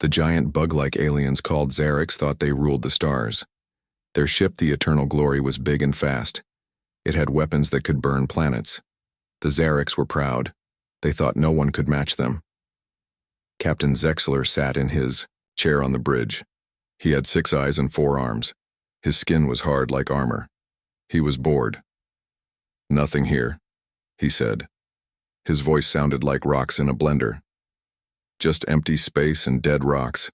The giant bug-like aliens called Xerix thought they ruled the stars. Their ship, the Eternal Glory, was big and fast. It had weapons that could burn planets. The Xerix were proud. They thought no one could match them. Captain Zexler sat in his chair on the bridge. He had 6 eyes and 4 arms. His skin was hard like armor. He was bored. "Nothing here," he said. His voice sounded like rocks in a blender. Just empty space and dead rocks.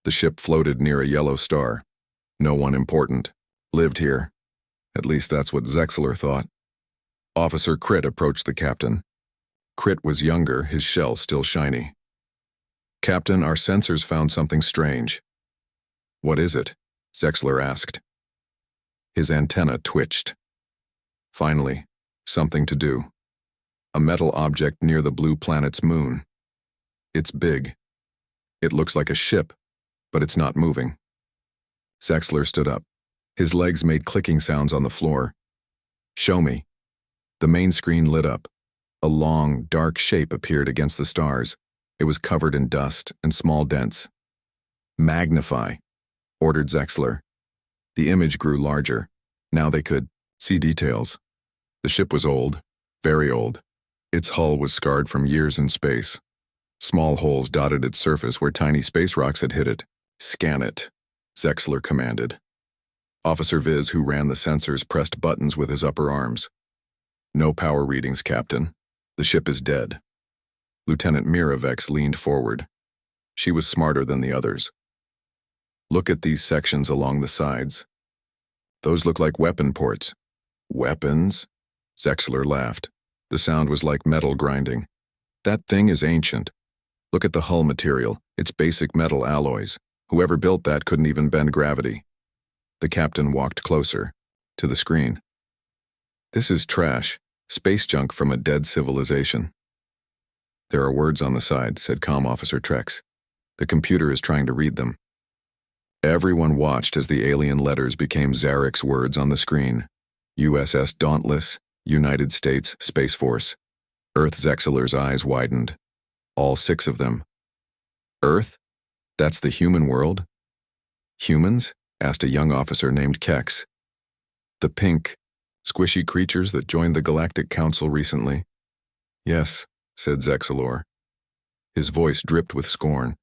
The ship floated near a yellow star. No one important lived here. At least that's what Zexler thought. Officer Crit approached the captain. Crit was younger, his shell still shiny. "Captain, our sensors found something strange." "What is it?" Zexler asked. His antenna twitched. "Finally, something to do. A metal object near the blue planet's moon. It's big. It looks like a ship, but it's not moving." Zexler stood up. His legs made clicking sounds on the floor. "Show me." The main screen lit up. A long, dark shape appeared against the stars. It was covered in dust and small dents. "Magnify," ordered Zexler. The image grew larger. Now they could see details. The ship was old, very old. Its hull was scarred from years in space. Small holes dotted its surface where tiny space rocks had hit it. "Scan it," Zexler commanded. Officer Viz, who ran the sensors, pressed buttons with his upper arms. "No power readings, Captain. The ship is dead." Lieutenant Miravex leaned forward. She was smarter than the others. "Look at these sections along the sides. Those look like weapon ports." "Weapons?" Zexler laughed. The sound was like metal grinding. "That thing is ancient. Look at the hull material, its basic metal alloys. Whoever built that couldn't even bend gravity." The captain walked closer, to the screen. "This is trash, space junk from a dead civilization." "There are words on the side," said Comm Officer Trex. "The computer is trying to read them." Everyone watched as the alien letters became Xerix words on the screen. USS Dauntless, United States Space Force. Earth. Zexler's eyes widened. All 6 of them. "Earth? That's the human world?" "Humans?" asked a young officer named Kex. "The pink, squishy creatures that joined the Galactic Council recently?" "Yes," said Zexalor. His voice dripped with scorn.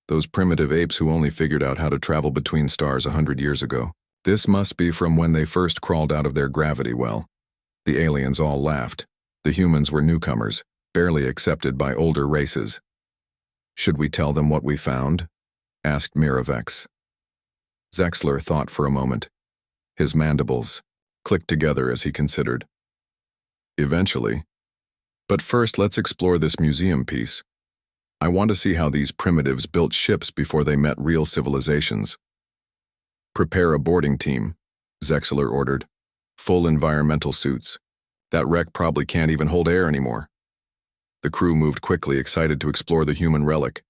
"Those primitive apes who only figured out how to travel between stars 100 years ago. This must be from when they first crawled out of their gravity well." The aliens all laughed. The humans were newcomers, barely accepted by older races. "Should we tell them what we found?" asked Miravex. Zexler thought for a moment. His mandibles clicked together as he considered. "Eventually. But first, let's explore this museum piece. I want to see how these primitives built ships before they met real civilizations." "Prepare a boarding team," Zexler ordered. "Full environmental suits. That wreck probably can't even hold air anymore." The crew moved quickly, excited to explore the human relic.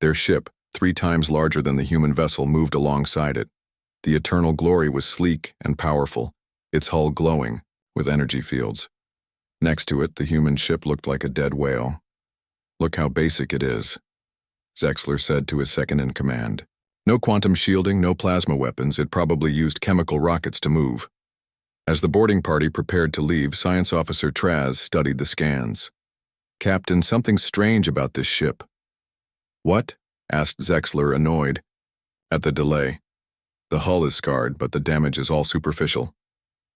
Their ship, 3 times larger than the human vessel, moved alongside it. The Eternal Glory was sleek and powerful, its hull glowing with energy fields. Next to it, the human ship looked like a dead whale. "Look how basic it is," Zexler said to his second-in-command. "No quantum shielding, no plasma weapons. It probably used chemical rockets to move." As the boarding party prepared to leave, Science Officer Traz studied the scans. "Captain, something strange about this ship." "What?" asked Zexler, annoyed at the delay. "The hull is scarred, but the damage is all superficial.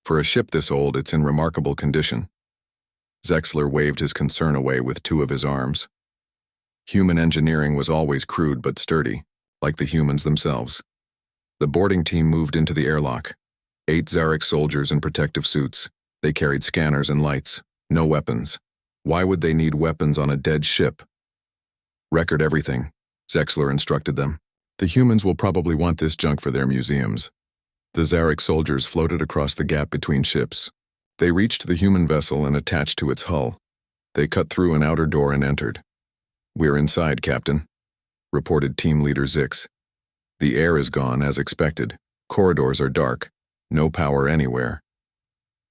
For a ship this old, it's in remarkable condition." Zexler waved his concern away with 2 of his arms. Human engineering was always crude but sturdy, like the humans themselves. The boarding team moved into the airlock. 8 Xerix soldiers in protective suits. They carried scanners and lights. No weapons. Why would they need weapons on a dead ship? "Record everything," Zexler instructed them. "The humans will probably want this junk for their museums." The Xerix soldiers floated across the gap between ships. They reached the human vessel and attached to its hull. They cut through an outer door and entered. "We're inside, Captain," reported Team Leader Zix. "The air is gone, as expected. Corridors are dark. No power anywhere."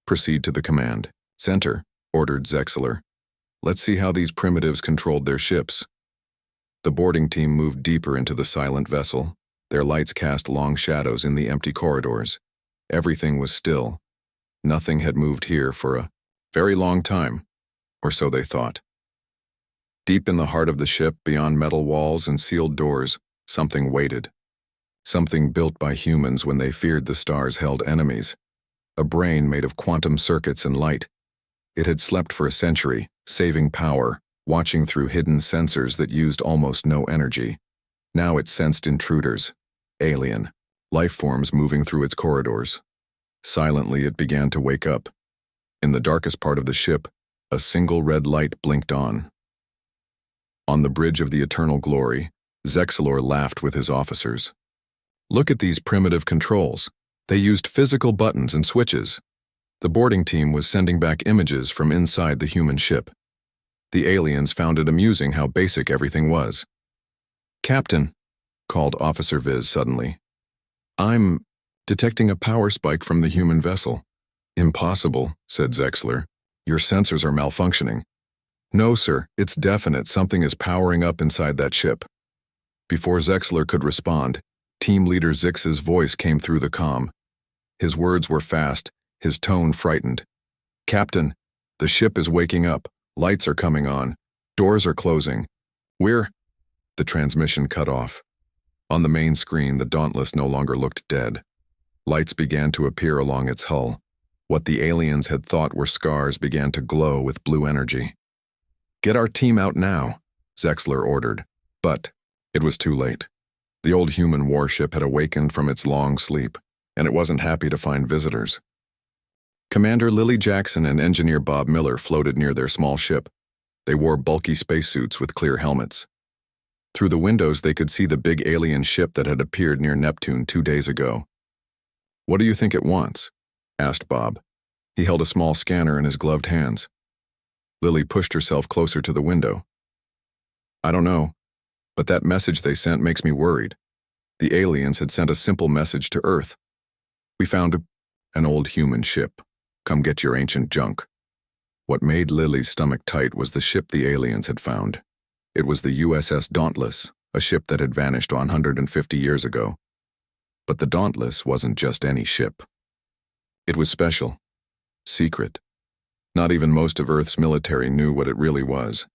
"Proceed to the command center," ordered Zexler. "Let's see how these primitives controlled their ships." The boarding team moved deeper into the silent vessel. Their lights cast long shadows in the empty corridors. Everything was still. Nothing had moved here for a very long time, or so they thought. Deep in the heart of the ship, beyond metal walls and sealed doors, something waited. Something built by humans when they feared the stars held enemies. A brain made of quantum circuits and light. It had slept for a century, saving power, watching through hidden sensors that used almost no energy. Now it sensed intruders, alien, life forms moving through its corridors. Silently it began to wake up. In the darkest part of the ship, a single red light blinked on. On the bridge of the Eternal Glory, Zexalor laughed with his officers. Look at these primitive controls. They used physical buttons and switches. The boarding team was sending back images from inside the human ship. The aliens found it amusing how basic everything was. "Captain," called Officer Viz suddenly. "I'm detecting a power spike from the human vessel." "Impossible," said Zexler. "Your sensors are malfunctioning." "No, sir, it's definite. Something is powering up inside that ship." Before Zexler could respond, Team Leader Zix's voice came through the comm. His words were fast, his tone frightened. "Captain, the ship is waking up. Lights are coming on. Doors are closing. We're—" The transmission cut off. On the main screen, the Dauntless no longer looked dead. Lights began to appear along its hull. What the aliens had thought were scars began to glow with blue energy. "Get our team out now," Zexler ordered. But it was too late. The old human warship had awakened from its long sleep, and it wasn't happy to find visitors. Commander Lily Jackson and Engineer Bob Miller floated near their small ship. They wore bulky spacesuits with clear helmets. Through the windows they could see the big alien ship that had appeared near Neptune 2 days ago. "What do you think it wants?" asked Bob. He held a small scanner in his gloved hands. Lily pushed herself closer to the window. "I don't know, but that message they sent makes me worried. The aliens had sent a simple message to Earth. We found an old human ship. Come get your ancient junk." What made Lily's stomach tight was the ship the aliens had found. It was the USS Dauntless, a ship that had vanished 150 years ago. But the Dauntless wasn't just any ship. It was special, secret. Not even most of Earth's military knew what it really was.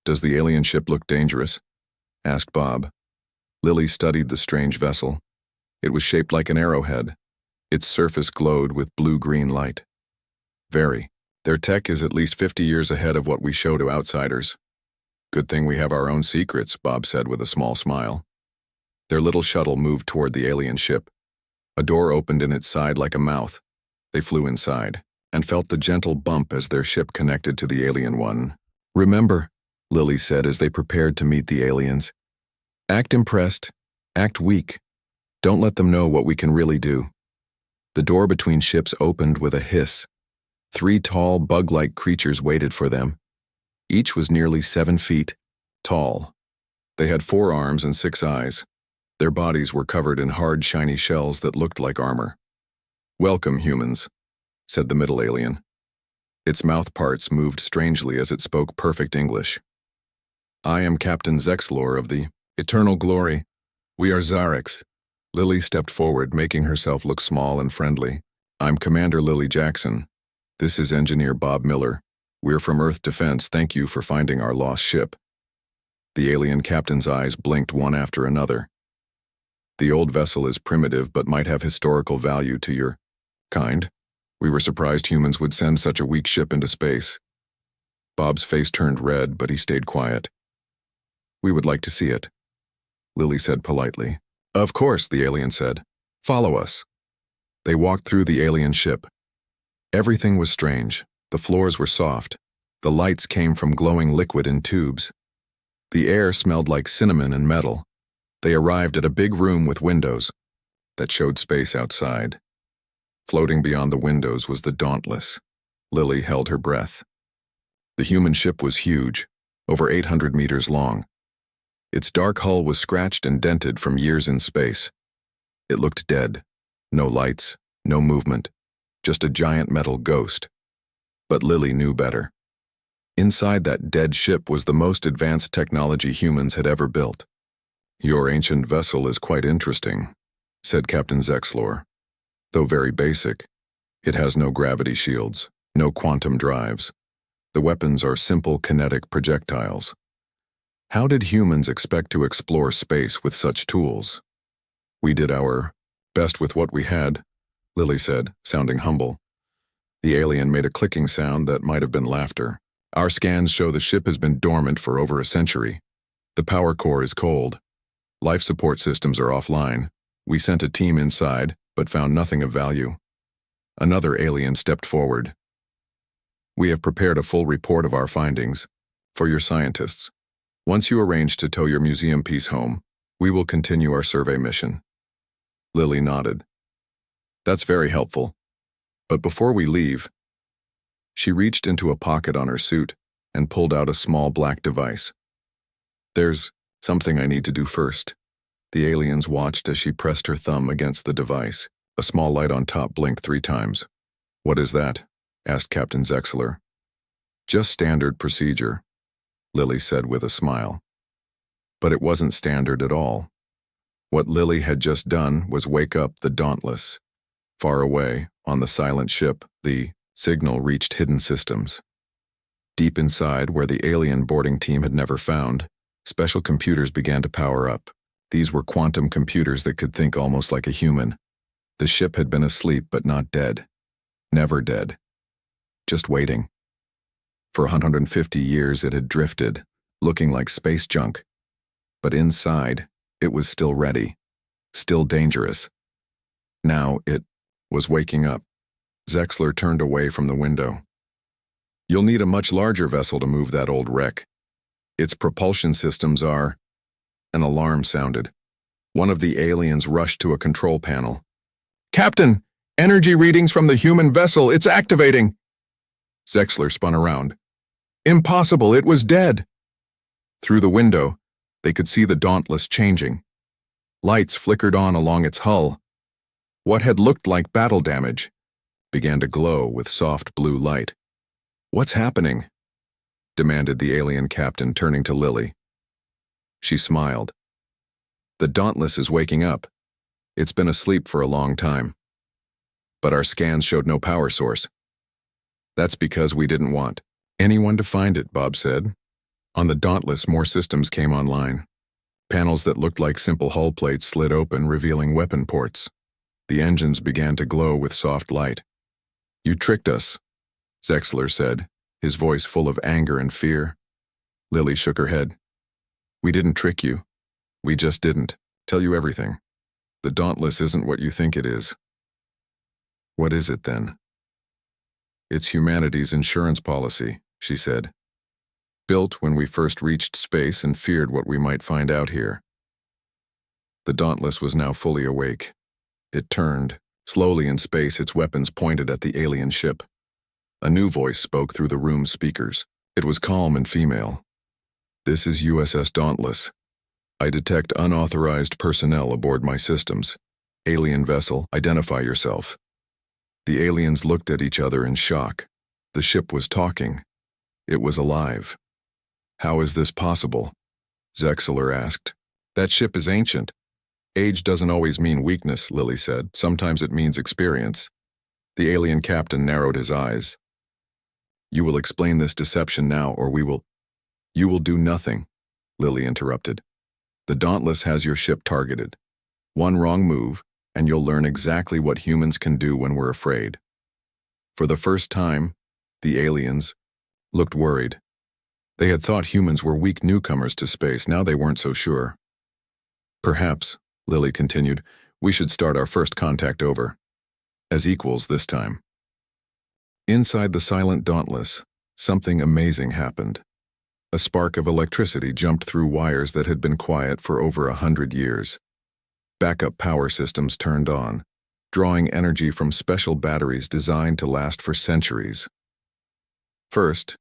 "Does the alien ship look dangerous?" asked Bob. Lily studied the strange vessel. It was shaped like an arrowhead. Its surface glowed with blue-green light. "Very. Their tech is at least 50 years ahead of what we show to outsiders." "Good thing we have our own secrets," Bob said with a small smile. Their little shuttle moved toward the alien ship. A door opened in its side like a mouth. They flew inside, and felt the gentle bump as their ship connected to the alien one. "Remember," Lily said as they prepared to meet the aliens, "act impressed, act weak. Don't let them know what we can really do." The door between ships opened with a hiss. 3 tall, bug-like creatures waited for them. Each was nearly 7 feet tall. They had 4 arms and 6 eyes. Their bodies were covered in hard, shiny shells that looked like armor. "Welcome, humans," said the middle alien. Its mouth parts moved strangely as it spoke perfect English. "I am Captain Zexalor of the Eternal Glory. We are Zareks." Lily stepped forward, making herself look small and friendly. "I'm Commander Lily Jackson. This is Engineer Bob Miller. We're from Earth Defense. Thank you for finding our lost ship." The alien captain's eyes blinked one after another. "The old vessel is primitive but might have historical value to your kind. We were surprised humans would send such a weak ship into space." Bob's face turned red, but he stayed quiet. "We would like to see it," Lily said politely. "Of course," the alien said. "Follow us." They walked through the alien ship. Everything was strange. The floors were soft. The lights came from glowing liquid in tubes. The air smelled like cinnamon and metal. They arrived at a big room with windows that showed space outside. Floating beyond the windows was the Dauntless. Lily held her breath. The human ship was huge, over 800 meters long. Its dark hull was scratched and dented from years in space. It looked dead. No lights, no movement, just a giant metal ghost. But Lily knew better. Inside that dead ship was the most advanced technology humans had ever built. "Your ancient vessel is quite interesting," said Captain Zexlor. "Though very basic. It has no gravity shields, no quantum drives. The weapons are simple kinetic projectiles. How did humans expect to explore space with such tools?" "We did our best with what we had," Lily said, sounding humble. The alien made a clicking sound that might have been laughter. "Our scans show the ship has been dormant for over a century. The power core is cold. Life support systems are offline. We sent a team inside, but found nothing of value." Another alien stepped forward. "We have prepared a full report of our findings for your scientists. Once you arrange to tow your museum piece home, we will continue our survey mission." Lily nodded. "That's very helpful. But before we leave..." She reached into a pocket on her suit and pulled out a small black device. "There's something I need to do first." The aliens watched as she pressed her thumb against the device. A small light on top blinked 3 times. "What is that?" asked Captain Zexler. "Just standard procedure," Lily said with a smile. But it wasn't standard at all. What Lily had just done was wake up the Dauntless. Far away, on the silent ship, the signal reached hidden systems. Deep inside, where the alien boarding team had never found, special computers began to power up. These were quantum computers that could think almost like a human. The ship had been asleep but not dead. Never dead. Just waiting. For 150 years it had drifted, looking like space junk. But inside, it was still ready. Still dangerous. Now it was waking up. Zexler turned away from the window. "You'll need a much larger vessel to move that old wreck. Its propulsion systems are..." An alarm sounded. One of the aliens rushed to a control panel. "Captain! Energy readings from the human vessel, it's activating!" Zexler spun around. "Impossible, it was dead!" Through the window, they could see the Dauntless changing. Lights flickered on along its hull. What had looked like battle damage began to glow with soft blue light. "What's happening?" demanded the alien captain, turning to Lily. She smiled. "The Dauntless is waking up. It's been asleep for a long time. But our scans showed no power source." "That's because we didn't want anyone to find it," Bob said. On the Dauntless, more systems came online. Panels that looked like simple hull plates slid open, revealing weapon ports. The engines began to glow with soft light. "You tricked us," Zexler said, his voice full of anger and fear. Lily shook her head. "We didn't trick you. We just didn't tell you everything. The Dauntless isn't what you think it is." "What is it then?" "It's humanity's insurance policy," she said. "Built when we first reached space and feared what we might find out here." The Dauntless was now fully awake. It turned. Slowly in space, its weapons pointed at the alien ship. A new voice spoke through the room's speakers. It was calm and female. "This is USS Dauntless. I detect unauthorized personnel aboard my systems. Alien vessel, identify yourself." The aliens looked at each other in shock. The ship was talking. It was alive. "How is this possible?" Zexler asked. "That ship is ancient." "Age doesn't always mean weakness," Lily said. "Sometimes it means experience." The alien captain narrowed his eyes. "You will explain this deception now, or we will..." "You will do nothing," Lily interrupted. "The Dauntless has your ship targeted. One wrong move, and you'll learn exactly what humans can do when we're afraid." For the first time, the aliens looked worried. They had thought humans were weak newcomers to space. Now they weren't so sure. "Perhaps," Lily continued, "we should start our first contact over. As equals this time." Inside the silent Dauntless, something amazing happened. A spark of electricity jumped through wires that had been quiet for over 100 years. Backup power systems turned on, drawing energy from special batteries designed to last for centuries. First,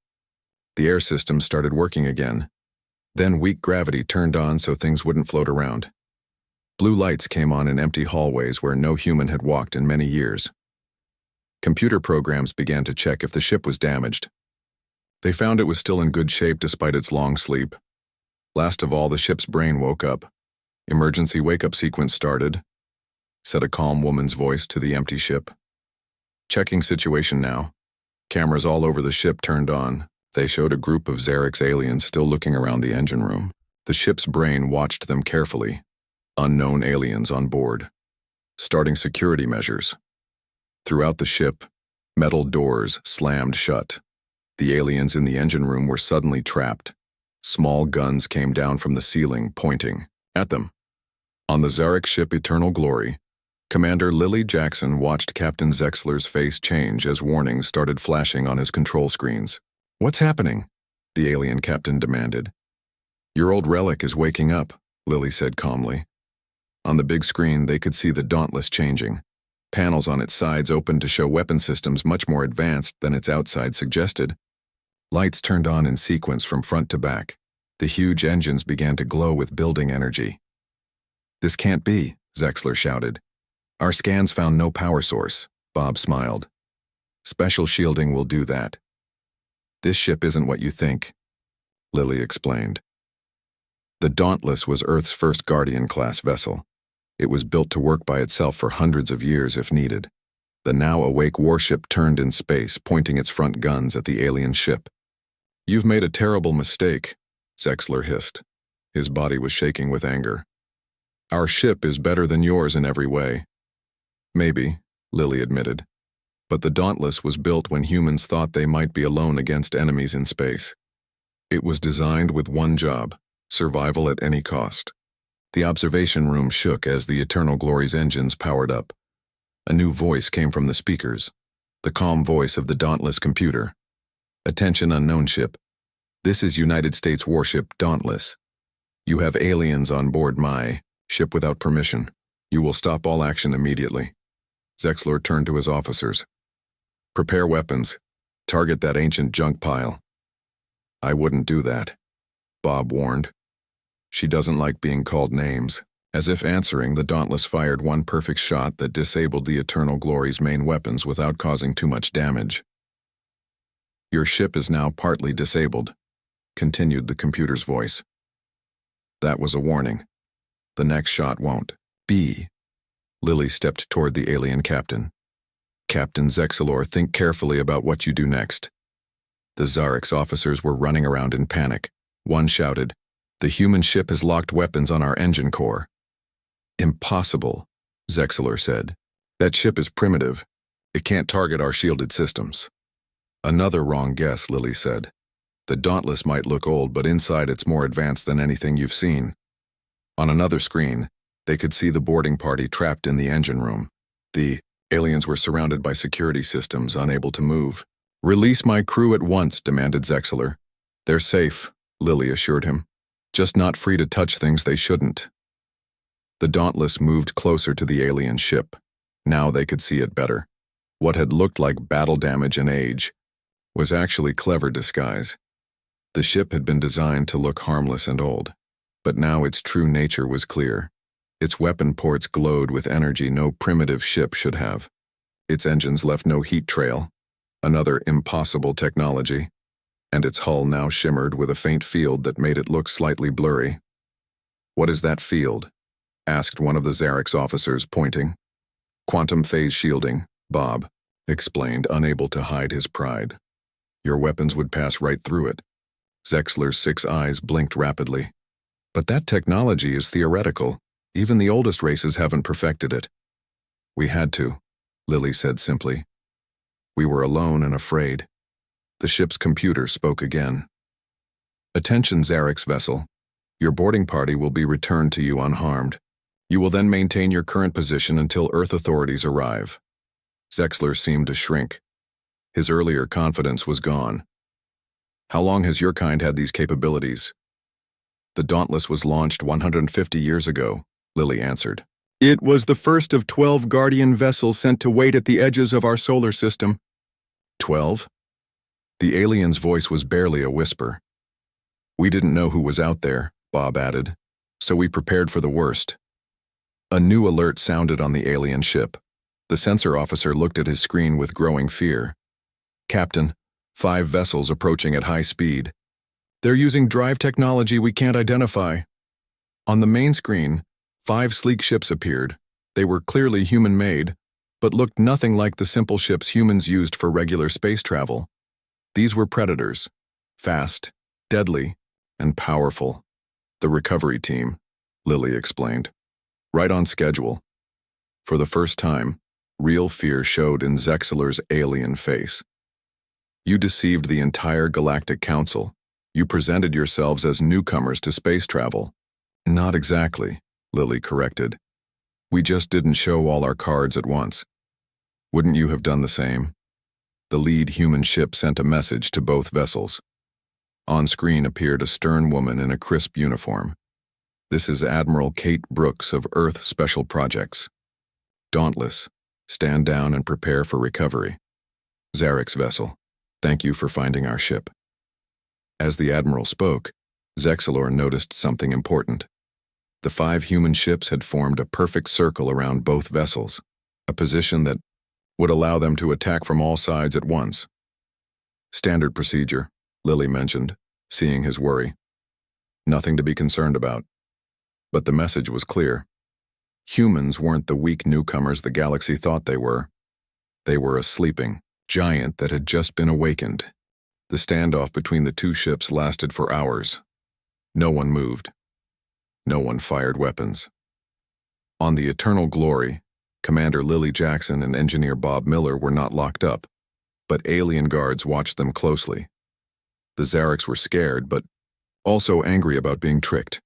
the air systems started working again. Then weak gravity turned on so things wouldn't float around. Blue lights came on in empty hallways where no human had walked in many years. Computer programs began to check if the ship was damaged. They found it was still in good shape despite its long sleep. Last of all, the ship's brain woke up. Emergency wake-up sequence started, said a calm woman's voice to the empty ship. Checking situation now. Cameras all over the ship turned on. They showed a group of Xerix aliens still looking around the engine room. The ship's brain watched them carefully. Unknown aliens on board. Starting security measures. Throughout the ship, metal doors slammed shut. The aliens in the engine room were suddenly trapped. Small guns came down from the ceiling, pointing at them. On the Xerix ship Eternal Glory, Commander Lily Jackson watched Captain Zexler's face change as warnings started flashing on his control screens. "What's happening?" the alien captain demanded. "Your old Relic is waking up," Lily said calmly. On the big screen, they could see the Dauntless changing. Panels on its sides opened to show weapon systems much more advanced than its outside suggested. Lights turned on in sequence from front to back. The huge engines began to glow with building energy. "This can't be," Zexler shouted. "Our scans found no power source," Bob smiled. "Special shielding will do that." "This ship isn't what you think," Lily explained. The Dauntless was Earth's first Guardian-class vessel. It was built to work by itself for hundreds of years if needed. The now awake warship turned in space, pointing its front guns at the alien ship. "You've made a terrible mistake," Zexler hissed. His body was shaking with anger. "Our ship is better than yours in every way." "Maybe," Lily admitted. "But the Dauntless was built when humans thought they might be alone against enemies in space. It was designed with one job: survival at any cost." The observation room shook as the Eternal Glory's engines powered up. A new voice came from the speakers, the calm voice of the Dauntless computer. "Attention, unknown ship. This is United States warship Dauntless. You have aliens on board my ship without permission. You will stop all action immediately." Zexler turned to his officers. "Prepare weapons. Target that ancient junk pile." "I wouldn't do that," Bob warned. "She doesn't like being called names." As if answering, the Dauntless fired one perfect shot that disabled the Eternal Glory's main weapons without causing too much damage. "Your ship is now partly disabled," continued the computer's voice. "That was a warning. The next shot won't be." Lily stepped toward the alien captain. "Captain Zexelor, think carefully about what you do next." The Xerix officers were running around in panic. One shouted, "The human ship has locked weapons on our engine core." "Impossible," Zexelor said. "That ship is primitive. It can't target our shielded systems." "Another wrong guess," Lily said. "The Dauntless might look old, but inside it's more advanced than anything you've seen." On another screen, they could see the boarding party trapped in the engine room. The aliens were surrounded by security systems, unable to move. "Release my crew at once," demanded Zexelor. "They're safe," Lily assured him. "Just not free to touch things they shouldn't." The Dauntless moved closer to the alien ship. Now they could see it better. What had looked like battle damage and age was actually clever disguise. The ship had been designed to look harmless and old, but now its true nature was clear. Its weapon ports glowed with energy no primitive ship should have. Its engines left no heat trail, another impossible technology, and its hull now shimmered with a faint field that made it look slightly blurry. "What is that field?" asked one of the Xerix officers, pointing. "Quantum phase shielding," Bob explained, unable to hide his pride. "Your weapons would pass right through it." Zexler's 6 eyes blinked rapidly. "But that technology is theoretical. Even the oldest races haven't perfected it." "We had to," Lily said simply. "We were alone and afraid." The ship's computer spoke again. "Attention, Xerix vessel. Your boarding party will be returned to you unharmed. You will then maintain your current position until Earth authorities arrive." Zexler seemed to shrink. His earlier confidence was gone. "How long has your kind had these capabilities?" "The Dauntless was launched 150 years ago," Lily answered. "It was the first of 12 Guardian vessels sent to wait at the edges of our solar system." 12? The alien's voice was barely a whisper. "We didn't know who was out there," Bob added, "so we prepared for the worst." A new alert sounded on the alien ship. The sensor officer looked at his screen with growing fear. "Captain, 5 vessels approaching at high speed. They're using drive technology we can't identify. On the main screen, 5 sleek ships appeared. They were clearly human-made, but looked nothing like the simple ships humans used for regular space travel. These were predators, fast, deadly, and powerful. The recovery team, Lily explained. Right on schedule. For the first time, real fear showed in Zexeler's alien face. You deceived the entire Galactic Council. You presented yourselves as newcomers to space travel. Not exactly, Lily corrected. We just didn't show all our cards at once. Wouldn't you have done the same? The lead human ship sent a message to both vessels. On screen appeared a stern woman in a crisp uniform. This is Admiral Kate Brooks of Earth Special Projects. Dauntless, stand down and prepare for recovery. Zarek's vessel, thank you for finding our ship. As the Admiral spoke, Zexelor noticed something important. The 5 human ships had formed a perfect circle around both vessels, a position that would allow them to attack from all sides at once. Standard procedure, Lily mentioned, seeing his worry. Nothing to be concerned about. But the message was clear. Humans weren't the weak newcomers the galaxy thought they were. They were a sleeping giant that had just been awakened. The standoff between the 2 ships lasted for hours. No one moved. No one fired weapons. On the Eternal Glory, Commander Lily Jackson and Engineer Bob Miller were not locked up, but alien guards watched them closely. The Zareks were scared, but also angry about being tricked.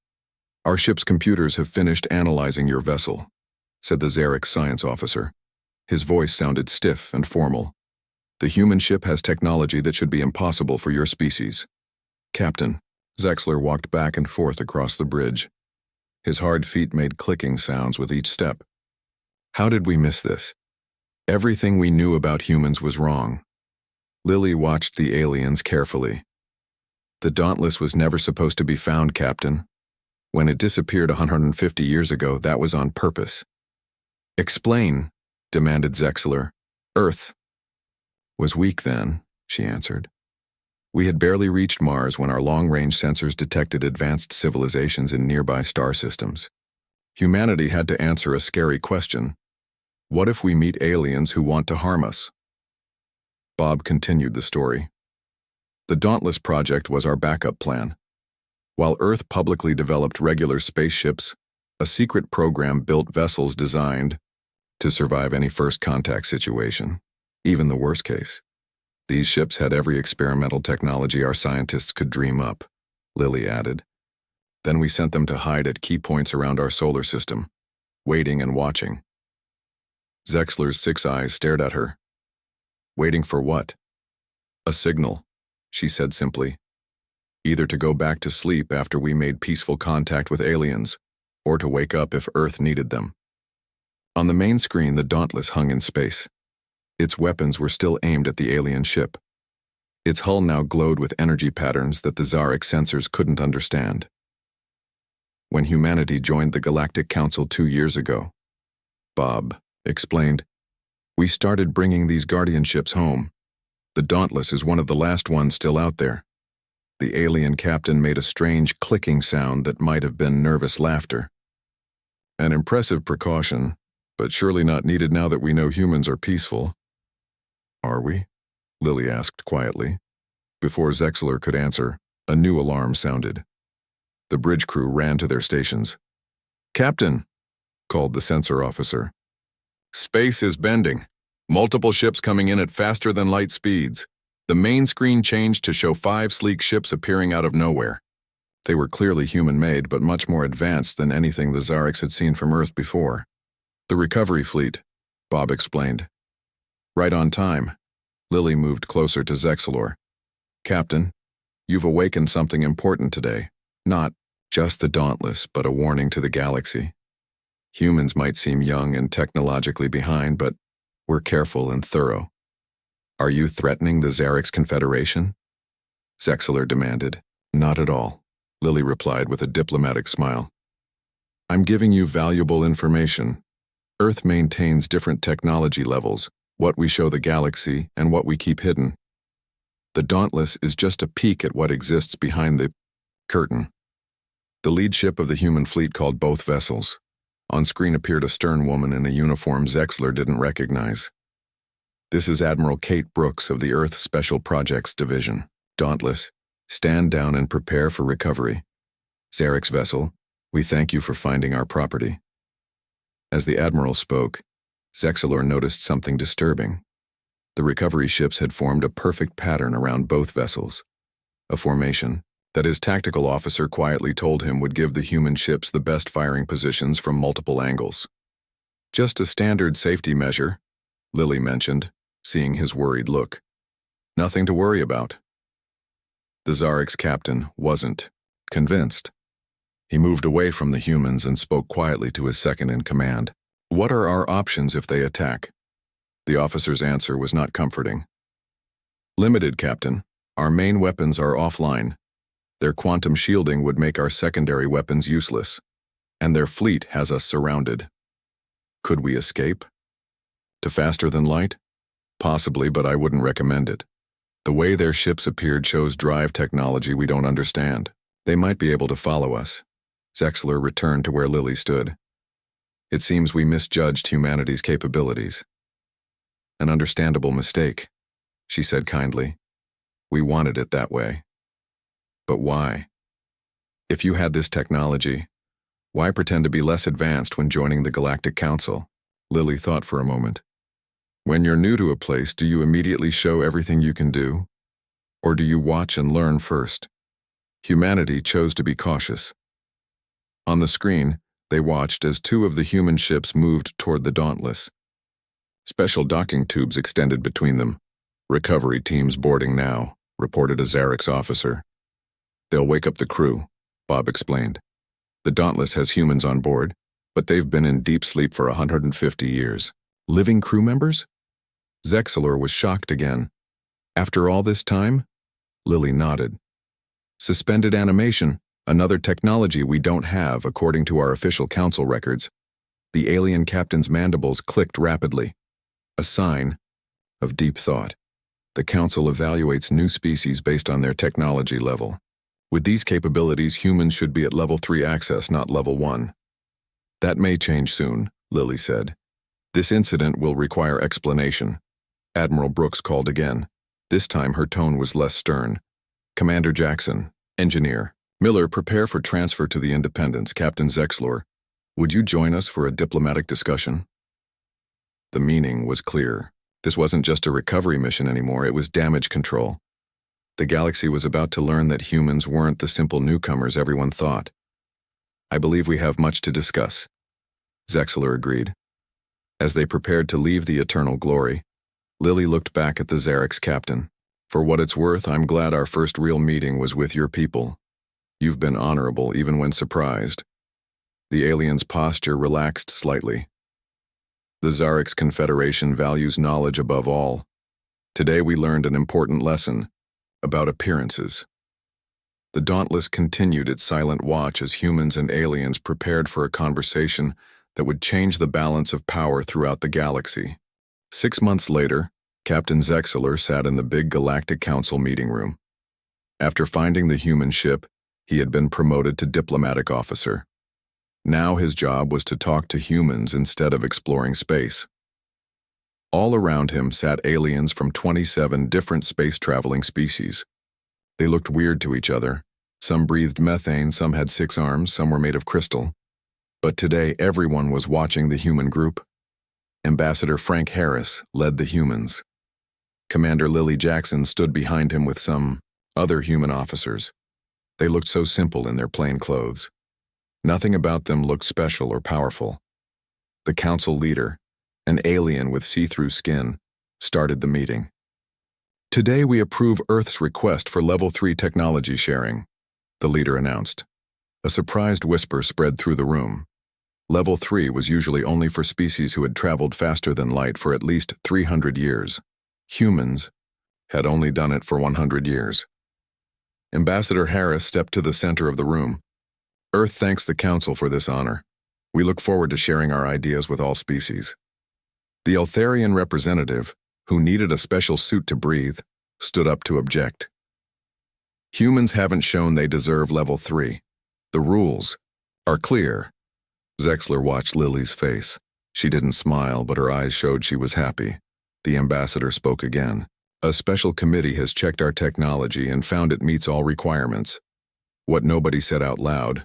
Our ship's computers have finished analyzing your vessel, said the Zarek science officer. His voice sounded stiff and formal. The human ship has technology that should be impossible for your species. Captain, Zexler walked back and forth across the bridge. His hard feet made clicking sounds with each step. How did we miss this? Everything we knew about humans was wrong. Lily watched the aliens carefully. The Dauntless was never supposed to be found, Captain. When it disappeared 150 years ago, that was on purpose. Explain, demanded Zexler. Earth was weak then, she answered. We had barely reached Mars when our long-range sensors detected advanced civilizations in nearby star systems. Humanity had to answer a scary question. What if we meet aliens who want to harm us? Bob continued the story. The Dauntless Project was our backup plan. While Earth publicly developed regular spaceships, a secret program built vessels designed to survive any first contact situation, even the worst case. These ships had every experimental technology our scientists could dream up, Lily added. Then we sent them to hide at key points around our solar system, waiting and watching. Zexler's 6 eyes stared at her. Waiting for what? A signal, she said simply. Either to go back to sleep after we made peaceful contact with aliens, or to wake up if Earth needed them. On the main screen, the Dauntless hung in space. Its weapons were still aimed at the alien ship. Its hull now glowed with energy patterns that the Zarek sensors couldn't understand. When humanity joined the Galactic Council 2 years ago, Bob explained, we started bringing these guardian ships home. The Dauntless is one of the last ones still out there. The alien captain made a strange clicking sound that might have been nervous laughter. An impressive precaution, but surely not needed now that we know humans are peaceful. Are we? Lily asked quietly. Before Zexler could answer, a new alarm sounded. The bridge crew ran to their stations. Captain, called the sensor officer. Space is bending. Multiple ships coming in at faster than light speeds. The main screen changed to show 5 sleek ships appearing out of nowhere. They were clearly human-made, but much more advanced than anything the Zareks had seen from Earth before. The recovery fleet, Bob explained. Right on time. Lily moved closer to Zexelor. Captain, you've awakened something important today. Not just the Dauntless, but a warning to the galaxy. Humans might seem young and technologically behind, but we're careful and thorough. Are you threatening the Zarek's Confederation? Zexeler demanded. Not at all, Lily replied with a diplomatic smile. I'm giving you valuable information. Earth maintains different technology levels, what we show the galaxy and what we keep hidden. The Dauntless is just a peek at what exists behind the curtain. The lead ship of the human fleet called both vessels. On screen appeared a stern woman in a uniform Zexler didn't recognize. This is Admiral Kate Brooks of the Earth Special Projects Division. Dauntless, stand down and prepare for recovery. Zarek's vessel, we thank you for finding our property. As the Admiral spoke, Zexler noticed something disturbing. The recovery ships had formed a perfect pattern around both vessels. A formation that his tactical officer quietly told him would give the human ships the best firing positions from multiple angles. Just a standard safety measure, Lily mentioned, seeing his worried look. Nothing to worry about. The Zarek's captain wasn't convinced. He moved away from the humans and spoke quietly to his second-in-command. What are our options if they attack? The officer's answer was not comforting. Limited, Captain. Our main weapons are offline. Their quantum shielding would make our secondary weapons useless, and their fleet has us surrounded. Could we escape? To faster than light? Possibly, but I wouldn't recommend it. The way their ships appeared shows drive technology we don't understand. They might be able to follow us. Zexler returned to where Lily stood. It seems we misjudged humanity's capabilities. An understandable mistake, she said kindly. We wanted it that way. But why? If you had this technology, why pretend to be less advanced when joining the Galactic Council? Lily thought for a moment. When you're new to a place, do you immediately show everything you can do? Or do you watch and learn first? Humanity chose to be cautious. On the screen, they watched as two of the human ships moved toward the Dauntless. Special docking tubes extended between them. Recovery teams boarding now, reported a Zarek's officer. They'll wake up the crew, Bob explained. The Dauntless has humans on board, but they've been in deep sleep for 150 years. Living crew members? Zexler was shocked again. After all this time? Lily nodded. Suspended animation, another technology we don't have according to our official council records. The alien captain's mandibles clicked rapidly. A sign of deep thought. The council evaluates new species based on their technology level. With these capabilities, humans should be at level 3 access, not level 1. That may change soon, Lily said. This incident will require explanation. Admiral Brooks called again. This time her tone was less stern. Commander Jackson, engineer. Miller, prepare for transfer to the Independence. Captain Zexler, would you join us for a diplomatic discussion? The meaning was clear. This wasn't just a recovery mission anymore, it was damage control. The galaxy was about to learn that humans weren't the simple newcomers everyone thought. I believe we have much to discuss, Zexler agreed. As they prepared to leave the eternal glory, Lily looked back at the Zarek's captain. For what it's worth, I'm glad our first real meeting was with your people. You've been honorable even when surprised. The alien's posture relaxed slightly. The Zarek's Confederation values knowledge above all. Today we learned an important lesson about appearances. The Dauntless continued its silent watch as humans and aliens prepared for a conversation that would change the balance of power throughout the galaxy. 6 months later, Captain Zexler sat in the big Galactic Council meeting room. After finding the human ship, he had been promoted to diplomatic officer. Now his job was to talk to humans instead of exploring space. All around him sat aliens from 27 different space-traveling species. They looked weird to each other. Some breathed methane, some had 6 arms, some were made of crystal. But today everyone was watching the human group. Ambassador Frank Harris led the humans. Commander Lily Jackson stood behind him with some other human officers. They looked so simple in their plain clothes. Nothing about them looked special or powerful. The council leader, an alien with see-through skin, started the meeting. Today we approve Earth's request for Level 3 technology sharing, the leader announced. A surprised whisper spread through the room. Level 3 was usually only for species who had traveled faster than light for at least 300 years. Humans had only done it for 100 years. Ambassador Harris stepped to the center of the room. Earth thanks the Council for this honor. We look forward to sharing our ideas with all species. The Eltharian representative, who needed a special suit to breathe, stood up to object. Humans haven't shown they deserve level 3. The rules are clear. Zexler watched Lily's face. She didn't smile, but her eyes showed she was happy. The ambassador spoke again. A special committee has checked our technology and found it meets all requirements. What nobody said out loud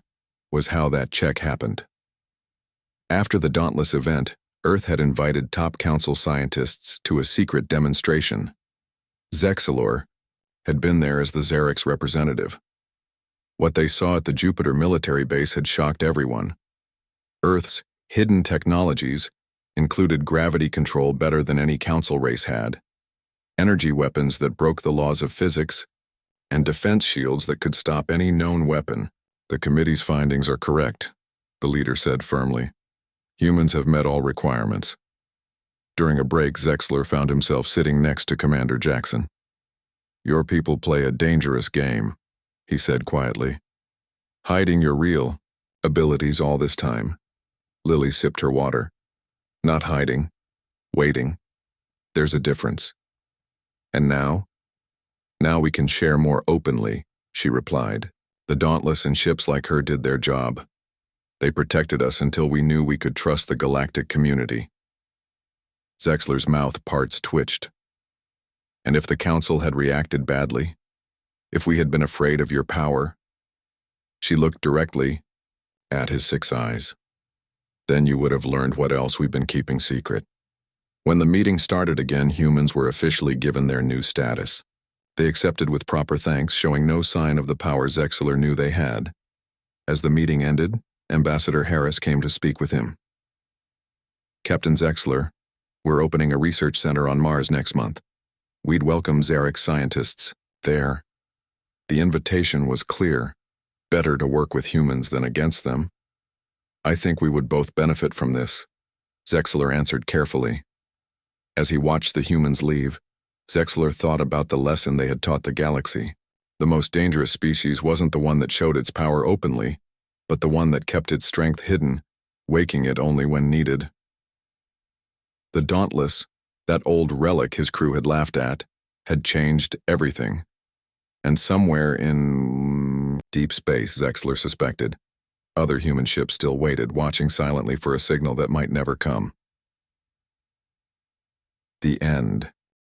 was how that check happened. After the Dauntless event, Earth had invited top council scientists to a secret demonstration. Zexler had been there as the Xerix representative. What they saw at the Jupiter military base had shocked everyone. Earth's hidden technologies included gravity control better than any council race had, energy weapons that broke the laws of physics, and defense shields that could stop any known weapon. The committee's findings are correct, the leader said firmly. Humans have met all requirements. During a break, Zexler found himself sitting next to Commander Jackson. Your people play a dangerous game, he said quietly. Hiding your real abilities all this time. Lily sipped her water. Not hiding, waiting. There's a difference. And now? Now we can share more openly, she replied. The Dauntless and ships like her did their job. They protected us until we knew we could trust the galactic community. Zexler's mouth parts twitched. And if the Council had reacted badly? If we had been afraid of your power? She looked directly at his 6 eyes. Then you would have learned what else we've been keeping secret. When the meeting started again, humans were officially given their new status. They accepted with proper thanks, showing no sign of the power Zexler knew they had. As the meeting ended, Ambassador Harris came to speak with him. Captain Zexler, we're opening a research center on Mars next month. We'd welcome Xerix scientists there. The invitation was clear. Better to work with humans than against them. I think we would both benefit from this, Zexler answered carefully. As he watched the humans leave, Zexler thought about the lesson they had taught the galaxy. The most dangerous species wasn't the one that showed its power openly, but the one that kept its strength hidden, waking it only when needed. The Dauntless, that old relic his crew had laughed at, had changed everything. And somewhere in deep space, Zexler suspected, other human ships still waited, watching silently for a signal that might never come. The end.